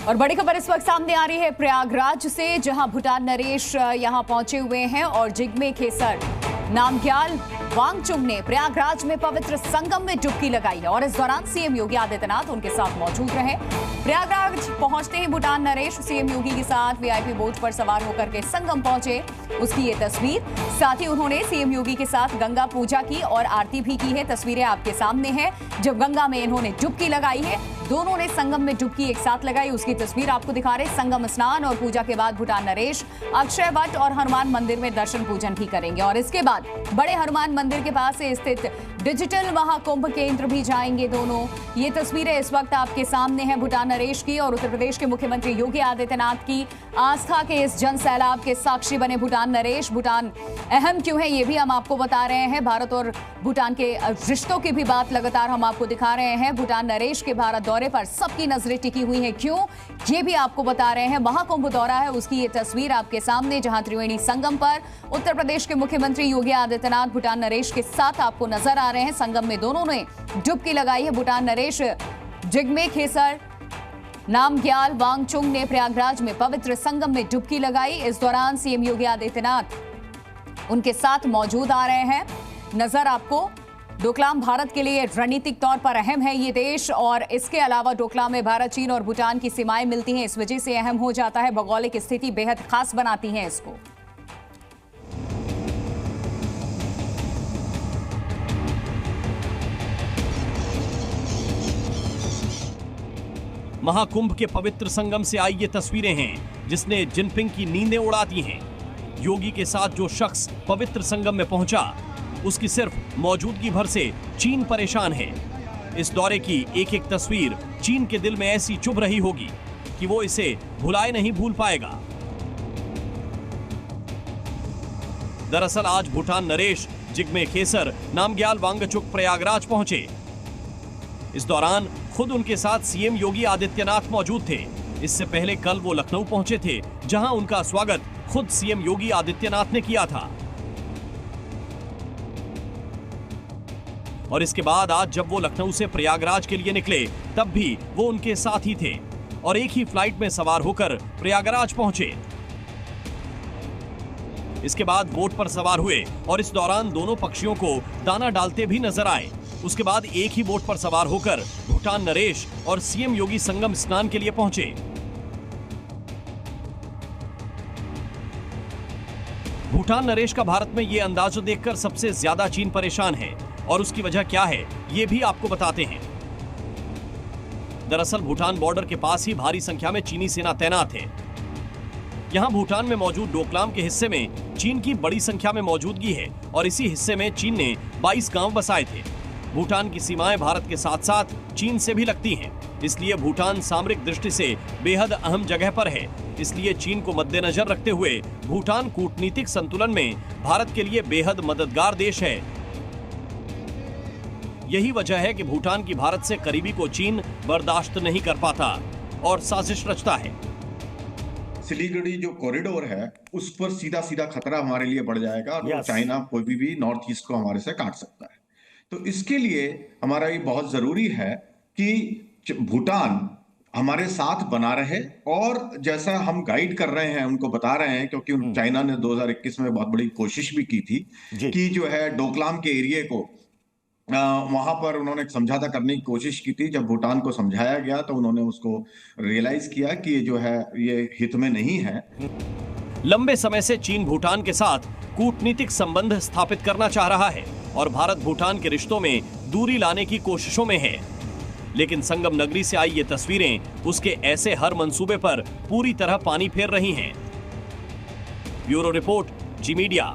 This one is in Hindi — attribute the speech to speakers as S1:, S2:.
S1: और बड़ी खबर इस वक्त सामने आ रही है प्रयागराज से, जहां भूटान नरेश यहां पहुंचे हुए हैं और जिग्मे खेसर नामग्याल वांगचुक ने प्रयागराज में पवित्र संगम में डुबकी लगाई है और इस दौरान सीएम योगी आदित्यनाथ उनके साथ मौजूद रहे। प्रयागराज पहुंचते ही भूटान नरेश सीएम योगी के साथ वीआईपी बोट पर सवार होकर के संगम पहुंचे, उसकी ये तस्वीर। साथ ही उन्होंने सीएम योगी के साथ गंगा पूजा की और आरती भी की है। तस्वीरें आपके सामने हैं जब गंगा में इन्होंने डुबकी लगाई है। दोनों ने संगम में डुबकी एक साथ लगाई, उसकी तस्वीर आपको दिखा रहे। संगम स्नान और पूजा के बाद भूटान नरेश अक्षय वट और हनुमान मंदिर में दर्शन पूजन भी करेंगे और इसके बाद बड़े हनुमान मंदिर के पास से स्थित डिजिटल महाकुंभ केंद्र भी जाएंगे दोनों। ये तस्वीरें इस वक्त आपके सामने हैं भूटान नरेश की और उत्तर प्रदेश के मुख्यमंत्री योगी आदित्यनाथ की आस्था के इस जन सैलाब के साक्षी बने भूटान नरेश। भूटान अहम क्यों है ये भी हम आपको बता रहे हैं। भारत और भूटान के रिश्तों की भी बात लगातार हम आपको दिखा रहे हैं। भूटान नरेश के भारत दौरे पर सबकी नजरें टिकी हुई हैं, क्यों ये भी आपको बता रहे हैं। महाकुंभ दौरा है, उसकी ये तस्वीर आपके सामने, जहां त्रिवेणी संगम पर उत्तर प्रदेश के मुख्यमंत्री योगी आदित्यनाथ भूटान नरेश के साथ आपको नजर आ रहे हैं। संगम में दोनों ने डुबकी लगाई है। भूटान नरेश जिग्मे खेसर नामग्याल वांगचुक ने प्रयागराज में पवित्र संगम में डुबकी लगाई। इस दौरान सीएम योगी आदित्यनाथ उनके साथ मौजूद आ रहे हैं। नजर आपको डोकलाम भारत के लिए रणनीतिक तौर पर अहम है ये देश, और इसके अलावा डोकलाम में भारत, चीन और भूटान की सीमाएं मिलती हैं, इस वजह से अहम हो जाता है। भौगोलिक स्थिति बेहद खास बनाती है इसको।
S2: महाकुंभ के पवित्र संगम से आई ये तस्वीरें हैं जिसने जिनपिंग की नींदें उड़ा दी हैं। योगी के साथ जो शख्स पवित्र संगम में पहुंचा, उसकी सिर्फ मौजूदगी भर से चीन परेशान है। इस दौरे की एक एक तस्वीर चीन के दिल में ऐसी चुभ रही होगी कि वो इसे भुलाए नहीं भूल पाएगा। दरअसल आज भूटान नरेश जिग्मे खेसर नामग्याल वांगचुक प्रयागराज पहुंचे। इस दौरान खुद उनके साथ सीएम योगी आदित्यनाथ मौजूद थे। इससे पहले कल वो लखनऊ पहुंचे थे, जहां उनका स्वागत खुद सीएम योगी आदित्यनाथ ने किया था। और इसके बाद आज जब वो लखनऊ से प्रयागराज के लिए निकले, तब भी वो उनके साथ ही थे और एक ही फ्लाइट में सवार होकर प्रयागराज पहुंचे। इसके बाद बोट पर सवार हुए और इस दौरान दोनों पक्षियों को दाना डालते भी नजर आए। उसके बाद एक ही बोट पर सवार होकर भूटान नरेश और सीएम योगी संगम स्नान के लिए पहुंचे। भूटान नरेश का भारत में ये अंदाजा देखकर सबसे ज्यादा चीन परेशान है और उसकी वजह क्या है ये भी आपको बताते हैं। दरअसल भूटान बॉर्डर के पास ही भारी संख्या में चीनी सेना तैनात है। यहां भूटान में मौजूद डोकलाम के हिस्से में चीन की बड़ी संख्या में मौजूदगी है और इसी हिस्से में चीन ने 22 गांव बसाए थे। भूटान की सीमाएं भारत के साथ साथ चीन से भी लगती हैं, इसलिए भूटान सामरिक दृष्टि से बेहद अहम जगह पर है। इसलिए चीन को मद्देनजर रखते हुए भूटान कूटनीतिक संतुलन में भारत के लिए बेहद मददगार देश है। यही वजह है कि भूटान की भारत से करीबी को चीन बर्दाश्त नहीं कर पाता और साजिश रचता है।
S3: सिलीगुड़ी जो कॉरिडोर है उस पर सीधा सीधा खतरा हमारे लिए बढ़ जाएगा और चाइना कोई भी नॉर्थ ईस्ट को हमारे से काट सकता है। तो इसके लिए हमारा ये बहुत जरूरी है कि भूटान हमारे साथ बना रहे और जैसा हम गाइड कर रहे हैं, उनको बता रहे हैं, क्योंकि चाइना ने 2021 में बहुत बड़ी कोशिश भी की थी कि जो है डोकलाम के एरिया को वहां पर उन्होंने समझौता करने की कोशिश की थी। जब भूटान को समझाया गया तो उन्होंने उसको रियलाइज किया कि ये जो है ये हित में नहीं है।
S2: लंबे समय से चीन भूटान के साथ कूटनीतिक संबंध स्थापित करना चाह रहा है और भारत भूटान के रिश्तों में दूरी लाने की कोशिशों में है, लेकिन संगम नगरी से आई ये तस्वीरें उसके ऐसे हर मंसूबे पर पूरी तरह पानी फेर रही हैं। ब्यूरो रिपोर्ट, जी मीडिया।